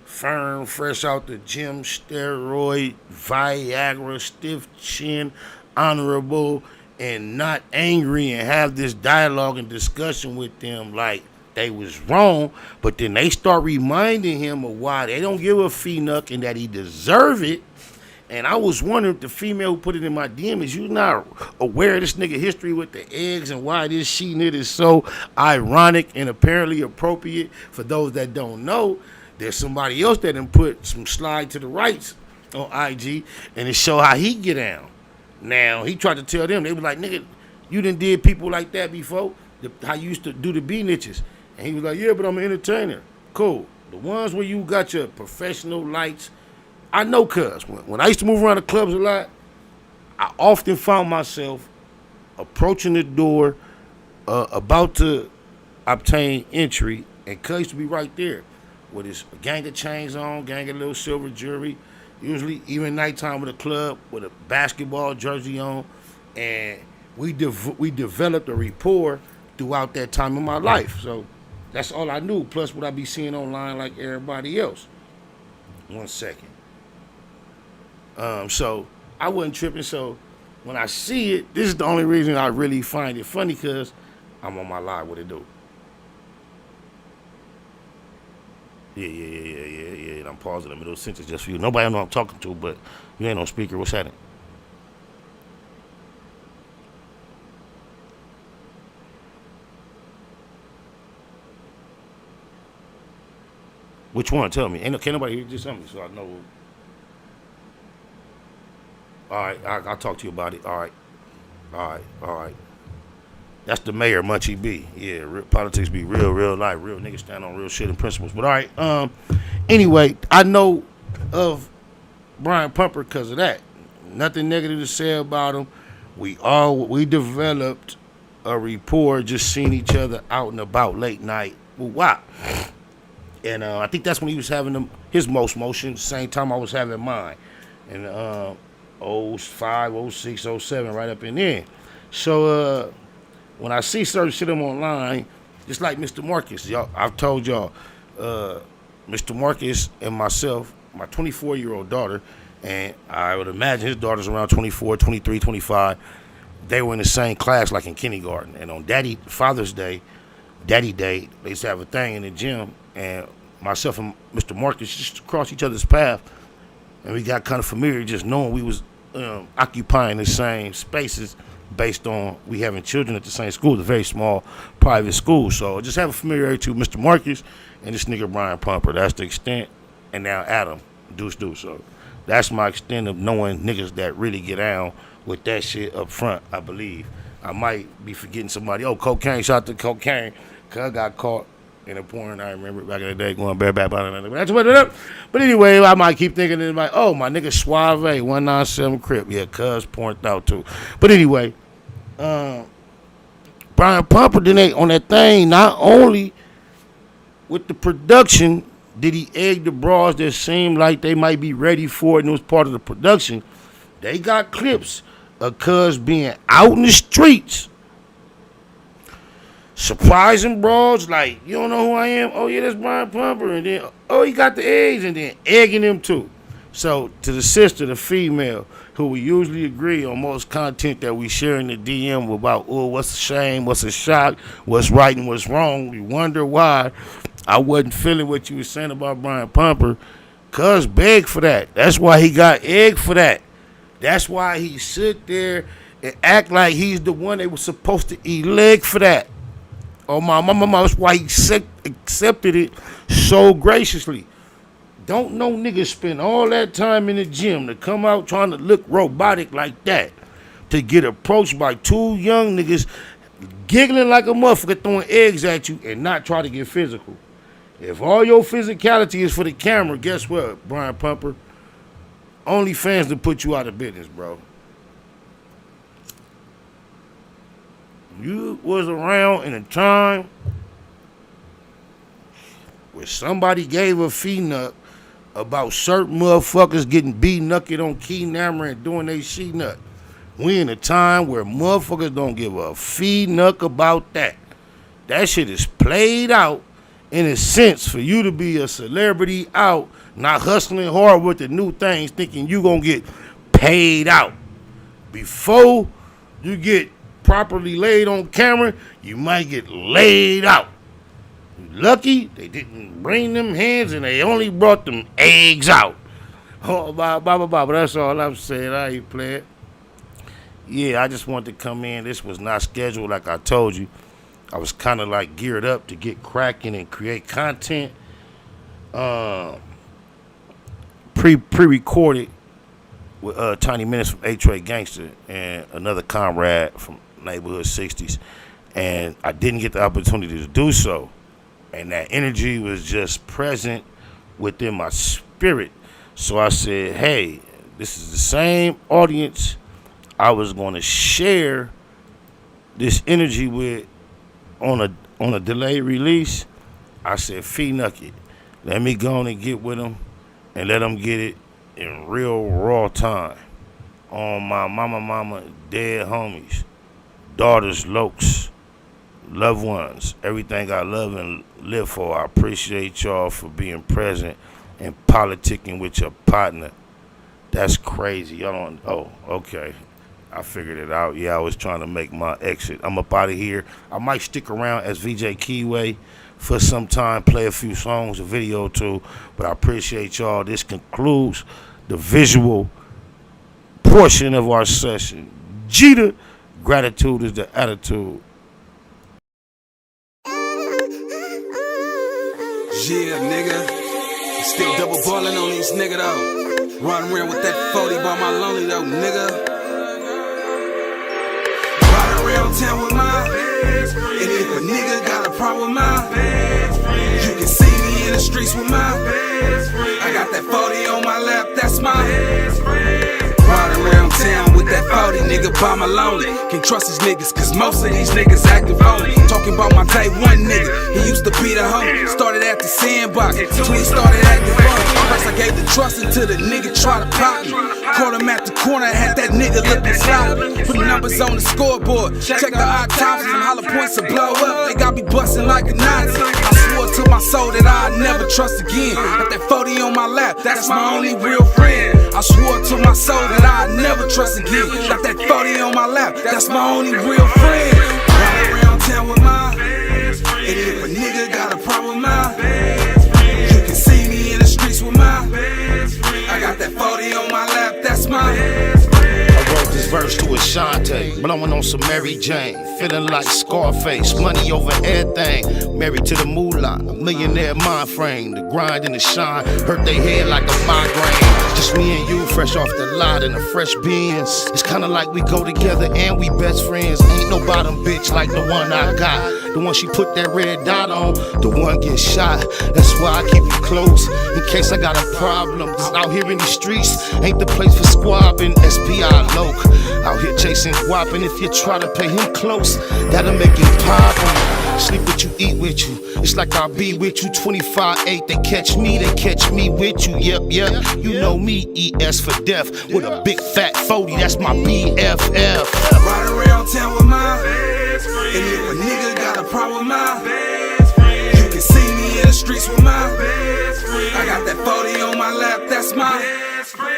firm, fresh out the gym, steroid, Viagra, stiff chin, honorable, and not angry, and have this dialogue and discussion with them like they was wrong. But then they start reminding him of why they don't give a phenuck and that he deserve it. And I was wondering if the female who put it in my DM is you not aware of this nigga history with the eggs and why this shit is so ironic and apparently appropriate. For those that don't know, there's somebody else that done put some slide to the rights on IG and it show how he get down. Now, he tried to tell them, they was like, nigga, you done did people like that before? How you used to do the B-niches. And he was like, yeah, but I'm an entertainer. Cool. The ones where you got your professional lights, I know cuz. When I used to move around the clubs a lot, I often found myself approaching the door, about to obtain entry, and cuz used to be right there with his gang of chains on, gang of little silver jewelry, usually even nighttime with a club with a basketball jersey on, and we developed a rapport throughout that time in my life. So that's all I knew, plus what I be seeing online like everybody else. 1 second. So I wasn't tripping. So when I see it, this is the only reason I really find it funny, because I'm on my live. What it do? Yeah. And I'm pausing in the middle of the sentence just for you. Nobody know I'm talking to, but you ain't on speaker. What's happening? Which one? Tell me. Can't nobody hear? Just tell me so I know. All right, I'll talk to you about it. All right. That's the mayor, Munchie B. Yeah, real politics be real life. Real niggas stand on real shit and principles. But all right, anyway, I know of Brian Pumper because of that. Nothing negative to say about him. We developed a rapport, just seeing each other out and about late night wop. And I think that's when he was having his most motion, same time I was having mine. And 05, 06, 07, right up in there. So when I see certain shit I'm online, just like Mr. Marcus, y'all, I've told y'all, Mr. Marcus and myself, my 24-year-old daughter, and I would imagine his daughter's around 24, 23, 25, they were in the same class like in kindergarten. And on Father's Day, Daddy Day, they used to have a thing in the gym, and myself and Mr. Marcus just crossed each other's path, and we got kind of familiar just knowing we was occupying the same spaces based on we having children at the same school, the very small private school. So just have a familiarity to Mr. Marcus and this nigga Brian Pumper. That's the extent. And now Adam, Deuce. So that's my extent of knowing niggas that really get down with that shit up front, I believe. I might be forgetting somebody. Oh, cocaine, shout out to cocaine. Cause I got caught in a porn. I remember back in the day going bareback. But anyway, I might keep thinking in my, oh, my nigga Suave, 197 Crip. Yeah, cuz porned out too. But anyway, Brian Pumper then on that thing, not only with the production did he egg the bras that seemed like they might be ready for it and it was part of the production, they got clips of cuz being out in the streets surprising bros, like, you don't know who I am? Oh, yeah, that's Brian Pumper. And then, oh, he got the eggs, and then egging them too. So, to the sister, the female, who we usually agree on most content that we share in the DM about, oh, what's a shame, what's a shock, what's right and what's wrong, we wonder why I wasn't feeling what you were saying about Brian Pumper. Cuz begged for that. That's why he got egged for that. That's why he sit there and act like he's the one they was supposed to elect for that. Oh, my mama, that's why he accepted it so graciously. Don't no niggas spend all that time in the gym to come out trying to look robotic like that, to get approached by two young niggas giggling like a motherfucker throwing eggs at you and not try to get physical. If all your physicality is for the camera, guess what, Brian Pumper? Only fans to put you out of business, bro. You was around in a time where somebody gave a nut about certain motherfuckers getting B-knucked on key nammer and doing they C-nut. We in a time where motherfuckers don't give a nut about that. That shit is played out in a sense for you to be a celebrity out, not hustling hard with the new things, thinking you gonna get paid out. Before you get properly laid on camera, you might get laid out. You lucky they didn't bring them hands and they only brought them eggs out. Oh, blah, blah, blah, blah. But that's all I'm saying. I ain't playing. Yeah, I just wanted to come in. This was not scheduled like I told you. I was kind of like geared up to get cracking and create content. Pre-recorded with Tiny Minutes from A-Tray Gangster and another comrade from Neighborhood 60s, and I didn't get the opportunity to do so, and that energy was just present within my spirit. So I said, hey, this is the same audience I was going to share this energy with on a delayed release. I said, Nuck it. Let me go on and get with them and let them get it in real raw time on my mama dead homies, daughters, lokes, loved ones, everything I love and live for. I appreciate y'all for being present and politicking with your partner. That's crazy. Y'all don't, oh, okay. I figured it out. Yeah, I was trying to make my exit. I'm up out of here. I might stick around as VJ Keyway for some time, play a few songs, a video or two, but I appreciate y'all. This concludes the visual portion of our session. Jeter, gratitude is the attitude. Yeah, nigga. Still double balling on these nigga though. Run around with that 40 by my lonely though, nigga. Ride around town with my best friend. And if a nigga got a problem with my best friend, you can see me in the streets with my best friend. I got that 40 on my lap, that's my best friend. Ride around town with that 40. 40, nigga, by my lonely. Can't trust these niggas, cause most of these niggas active only. Talking about my type 1 nigga, he used to be the homie. Started at the sandbox, till he started acting funny. First I gave the trust until the nigga tried to pop me. Caught him at the corner, had that nigga looking sloppy. Put numbers on the scoreboard, check the autopsies. Them hollow points to blow up, they got me bustin' like a Nazi. I swore to my soul that I'd never trust again. Got that 40 on my lap, that's my only real friend. I swore to my soul that I'd never trust again. Got that 40 on my lap, that's my only real friend. Ride around town with my best friend. And if a nigga got a problem with my best friend, you can see me in the streets with my best friend. I got that 40 on my lap, that's my best friend. I wrote this verse to Ashante, blowing on some Mary Jane, feeling like Scarface, money over everything, married to the moolah, a millionaire mind frame, the grind and the shine, hurt they head like a migraine. Just me and you, fresh off the lot in a fresh Benz. It's kinda like we go together and we best friends. Ain't no bottom bitch like the one I got. The one she put that red dot on, the one get shot. That's why I keep it close, in case I got a problem. Cause out here in the streets, ain't the place for squabbing. SPI Loc, out here chasing guap. And if you try to pay him close, that'll make him pop. Sleep with you, eat with you. It's like I'll be with you 25-8. They catch me with you. Yep, you know me, ES for death. With a big fat 40, that's my BFF. Ride around town with my best friend. And if a nigga got a problem with my best friend, you can see me in the streets with my best friend. I got that 40 on my lap, that's my best friend.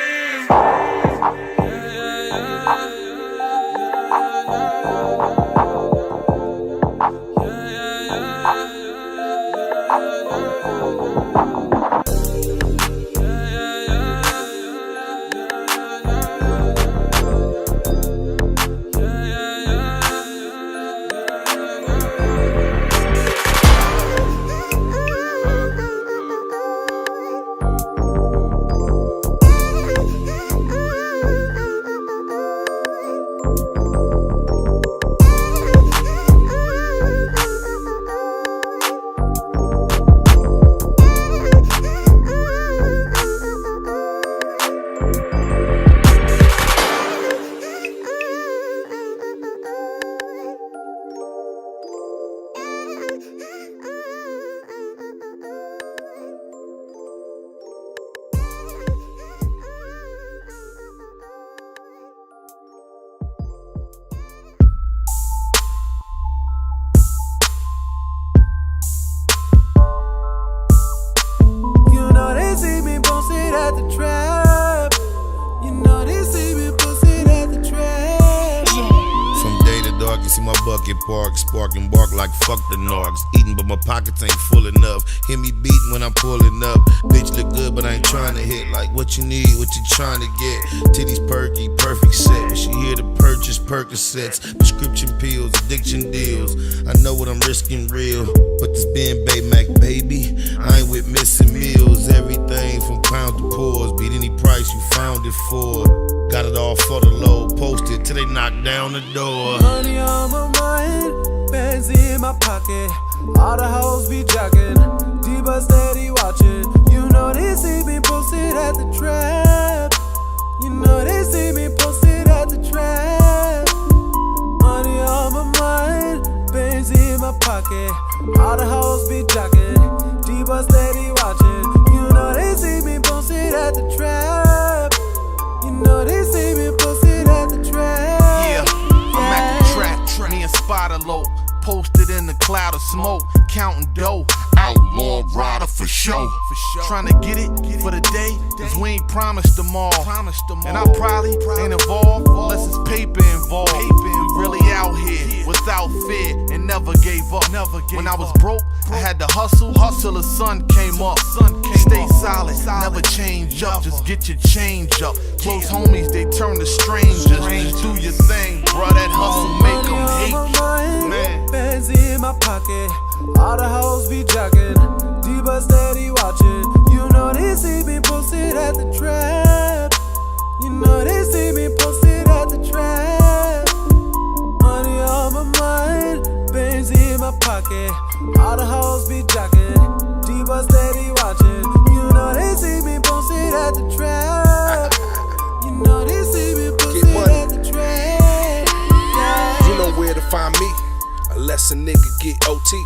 Spark and bark like fuck the narcs. Eating but my pockets ain't full enough. Hear me beating when I'm pulling up. Bitch look good but I ain't trying to hit. Like what you need, what you trying to get. Titties perky, perfect set. When she here to purchase Percocets, prescription pills, addiction deals. I know what I'm risking real, but this being Baymac baby, I ain't with missing meals. Everything from pound to pause, beat any price you found it for. Got it all for the low, posted till they knock down the door. Money on my mind, bands in my pocket. All the hoes be jogging, D-Bus steady watching. You know they see me posted at the trap. You know they see me posted at the trap. Money on my mind, bands in my pocket. All the hoes be jogging, D-Bus steady watching. You know they see me posted at the trap. You know they see me posted at the trap. Yeah, I'm at the trap, me and Spider Loc, posted in the cloud of smoke, counting dough. Outlaw rider for show. Tryna get it for the day, cause we ain't promised tomorrow. And I probably ain't involved unless it's paper involved. We really out here without fear and never gave up. When I was broke, I had to hustle till the sun came up. Stay solid, never change up, just get your change up. Close homies, they turn to strangers. Do your thing, bruh, that hustle make them hate. Man. Bands in my pocket, all the hoes be jogging, D-Bus steady watching. You know they see me posted at the trap. You know they see me posted at the trap. Money on my mind, bands in my pocket, all the hoes be jogging, D-Bus steady watching. You know they see me posted at the trap. You know they see me posted at the trap. find me, unless a nigga get OT.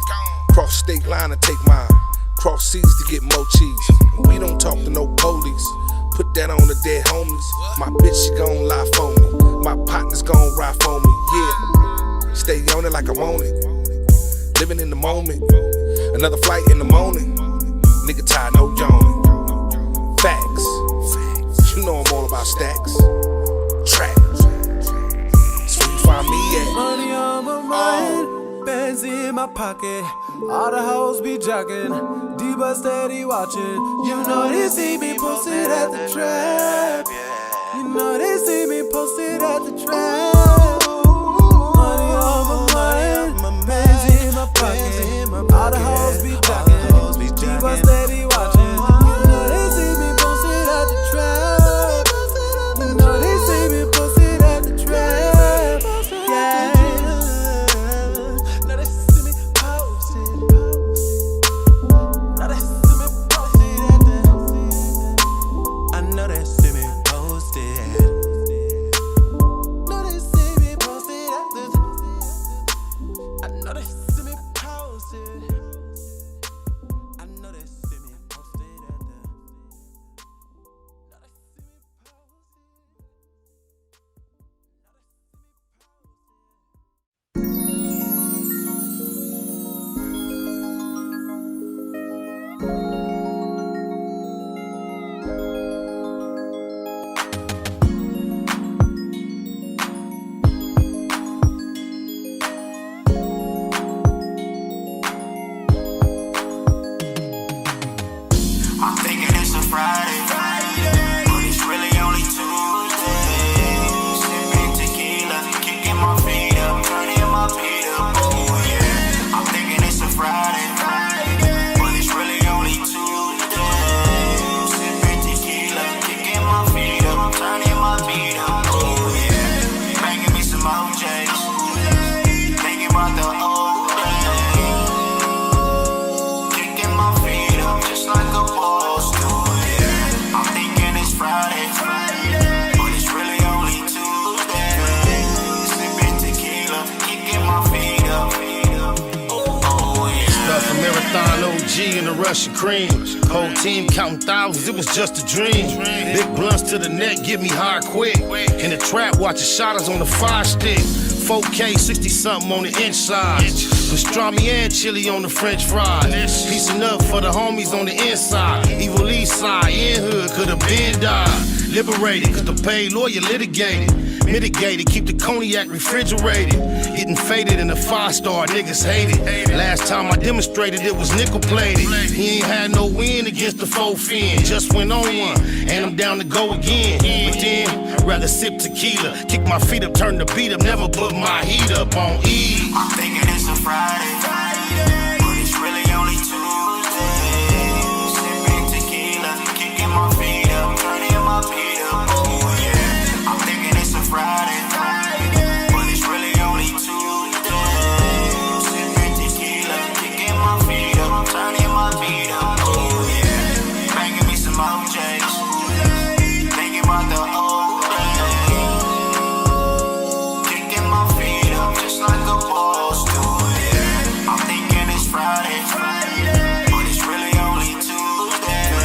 Cross state line and take mine. Cross seas to get more cheese. We don't talk to no police. Put that on the dead homies. My bitch, she gon' lie for me. My partner's gon' ride for me. Yeah, stay on it like I'm on it. Living in the moment. Another flight in the morning. Nigga tired, no yawning. Facts. You know I'm all about stacks. Tracks. That's where you find me at. Money on my mind, bands in my pocket. All the hoes be jogging, D-Bus steady watching. You know they see me posted at the trap. You know they see me posted at the trap. Money on my mind, bands in my pocket. All the hoes be jogging, D-Bus steady watching. You know they see me posted at the trap. You know they see me posted at the trap. Yeah. Now they see me posted. Now they see me posted at the. I know they see me posted. Know they see me posted at the. I know they see me posted. I know they see me posted at the. I'm thinking it's a Friday, but it's really only Tuesday. Sipping tequila, kicking my feet up, turning my feet up. Oh yeah. I'm thinking it's a Friday, but it's really only Tuesday. Sipping tequila, kicking my feet up, turning my feet up. Oh yeah. Banging me some OJs, thinking about the old days. Kicking my feet up just like a ball. I'm thinking it's Friday, but it's really only Tuesday. Sipping tequila, kicking my feet up. Oh yeah. Stuff from Marathon OG and the Russian cream. Whole team counting thousands, it was just a dream. Big blunts to the neck, get me high quick. In the trap, watching shotters on the 5-stick. 4K, 60-something on the inside. Pastrami and chili on the French fries. Piecing up for the homies on the inside. Evil East side, in hood, could've been died. Liberated, cause the paid lawyer litigated. Mitigated, keep the cognac refrigerated. Getting faded in the 5-star, niggas hate it. Last time I demonstrated it was nickel plated. He ain't had no win against the 4 fin. Just went on one, and I'm down to go again. But then, rather sip tequila. Kick my feet up, turn the beat up, never put my heat up on E. I'm thinking it's a Friday, but it's really only Tuesday. Sipping tequila, kicking my feet up, turning my feet up. Oh yeah. I'm thinking it's a Friday, but it's really only Tuesday. Sipping tequila, kicking my feet up, turning my feet up. Oh yeah. Banging me some OJs, thinking about the old days. Kicking my feet up just like a boss do. Yeah. I'm thinking it's Friday, but it's really only Tuesday.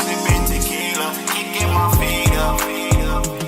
Sipping tequila, kicking my feet up.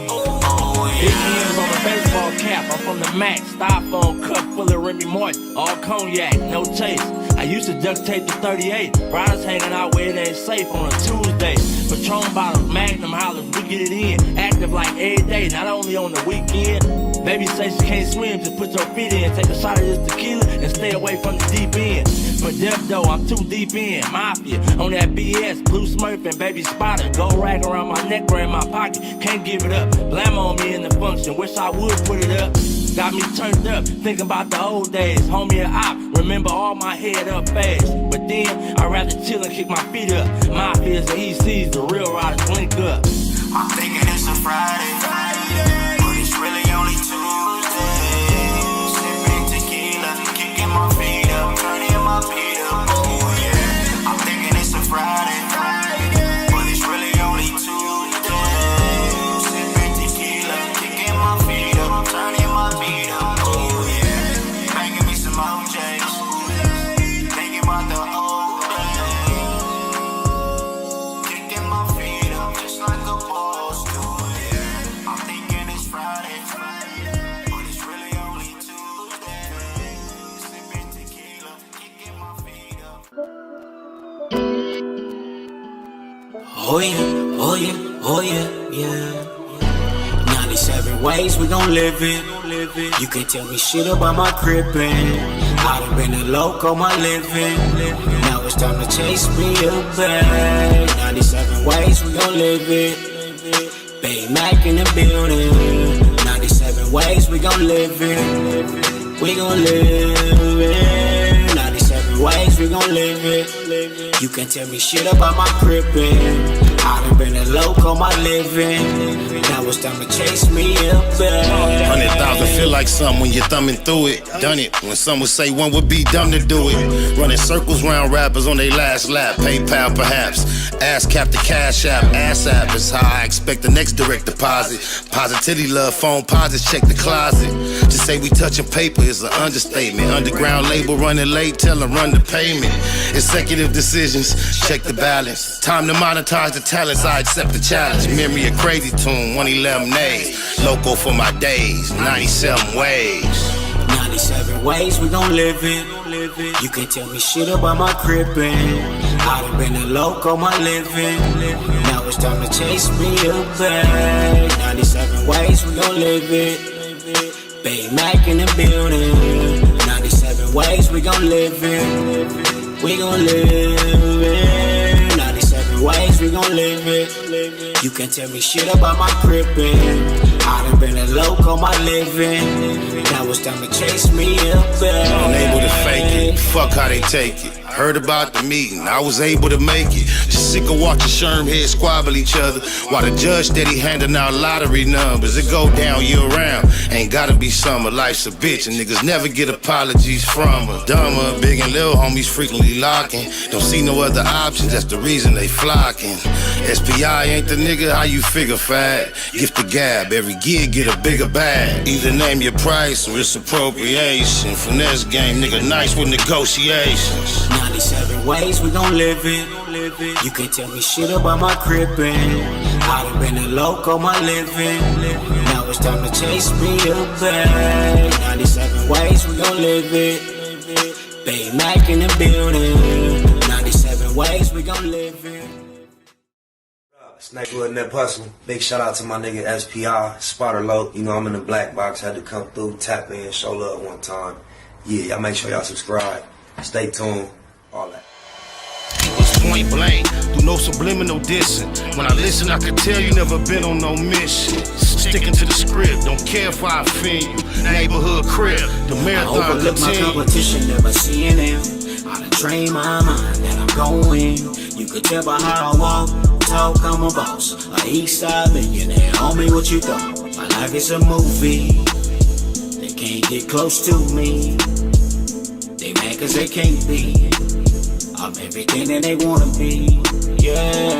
Oh Big yeah. M's on a baseball cap, I'm from the Max. Styrofoam cup full of Remy Martin, all cognac, no taste. I used to duct tape the 38. Brothers hanging out where it ain't safe on a Tuesday. Patron bottles, Magnum hollers, we get it in. Active like every day, not only on the weekend. Baby say she can't swim, just put your feet in. Take a shot of this tequila and stay away from the deep end. For death though, I'm too deep in. Mafia, on that BS, Blue Smurf and Baby Spotter. Gold rag around my neck or in my pocket, can't give it up. Blam on me in the function, wish I would put it up. Got me turned up, thinking about the old days. Homie and op, remember all my head up fast. But then, I'd rather chill and kick my feet up. Mafias and ECs, the real riders link up. I'm thinking it's a Friday, but it's really only Tuesday. Sipping tequila, kicking my feet up, turning my feet up. Oh yeah. I'm thinking it's a Friday, but it's really only Tuesday. Sipping tequila, kicking my feet up, turning my feet up. Oh yeah. Oh yeah, oh yeah, oh yeah, yeah. 97 ways we gon' live it. You can't tell me shit about my crippin'. I done been a loco my living. Now it's time to chase me a bag. 97 ways we gon' live it. Baymac in the building. 97 ways we gon' live it. We gon' live it. 97 ways we gon' live it. You can't tell me shit about my crippin'. I done been a loco my living. Now it's time to chase me a bag. 100,000 feel like something when you're thumbing through it. Done it when some would say one would be dumb to do it. Running circles round rappers on their last lap. PayPal perhaps. Ass cap the cash app. Ass app is how I expect the next direct deposit. Positivity love phone posits check the closet. Just say we touching paper is an understatement. Underground label running late, tell them run the payment. Executive decisions, check the balance. Time to monetize the talents, I accept the challenge. Memory a crazy tune, 111 days. Loco for my days, 97 ways. 97 ways we gon' live it. You can't tell me shit about my crippin'. I done been a loco my living. Now it's time to chase me a bag. 97 ways we gon' live it. Baymac in the building. 97 ways we gon' live it. We gon' live it. 97 ways we gon' live it. You can't tell me shit about my crippin'. I done been a loco my living. Now it's time to chase me a bag. Unable to fake it, fuck how they take it. Heard about the meeting, I was able to make it. Just sick of watching Sherm heads squabble each other while the judge steady handing out lottery numbers. It go down year round, ain't gotta be summer. Life's a bitch and niggas never get apologies from her. Dumber, big and little homies frequently locking. Don't see no other options, that's the reason they flocking. SPI ain't the nigga, how you figure fat? Gift the gab, every gig get a bigger bag. Either name your price or it's appropriation. Finesse game, nigga nice with negotiations. 97 ways we gon' live it. You can't tell me shit about my crippin'. I done been a loco my living. Now it's time to chase me a bag. 97 ways we gon' live it. Baymac in the building. 97 ways we gon' live it. Snakewood and that hustle. Big shout out to my nigga SPI, Spotter Low. You know I'm in the black box, had to come through, tap in, show love one time. Yeah, y'all make sure y'all subscribe. Stay tuned. All that. It's point blank, do no subliminal dissing. When I listen, I can tell you never been on no mission. Sticking to the script, don't care if I offend you. Neighborhood crib, the marathon I overlook my competition, never seeing them. I done trained my mind that I'm going. You could tell by how I walk, talk, I'm a boss. A east side millionaire, homie, what you thought? My life is a movie. They can't get close to me. They mad cause they can't be. I'm everything that they wanna be, yeah.